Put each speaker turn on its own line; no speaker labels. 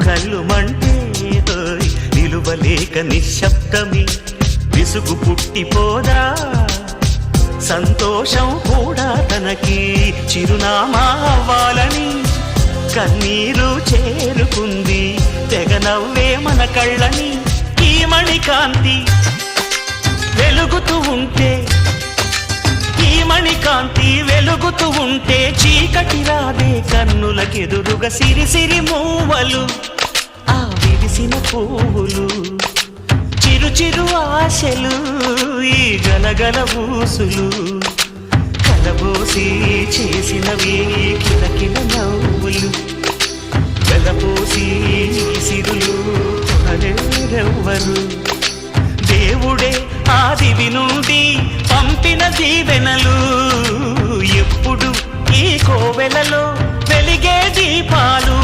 కల్లుమంటే నిలువలేక నిశ్శబ్దమి విసుగు పుట్టిపోదా సంతోషం కూడా తనకి చిరునామా అవ్వాలని కన్నీరు చేరుకుంది తెగ నవ్వే మన కళ్ళని ఈ మణికాంతి వెలుగుతూ ఉంటే ఈ మణికాంతి వెలుగుతూ ఉంటే చీకటి రాదే కన్నులకెదురుగా సిరిసిరి మూవలు ఆ విరిసిన పువ్వులు చిరు చిరు ఆశలు ఈ గలగల ఊసులు కలబోసి చేసినవి కిలకిల నవ్వులు వెలబోసి సిరులు కొనలేరెవ్వరు దేవుడే ఆదివి నుండి పంపిన దీవెనలు ఎప్పుడు ఈ కోవెలలో వెలిగే దీపాలు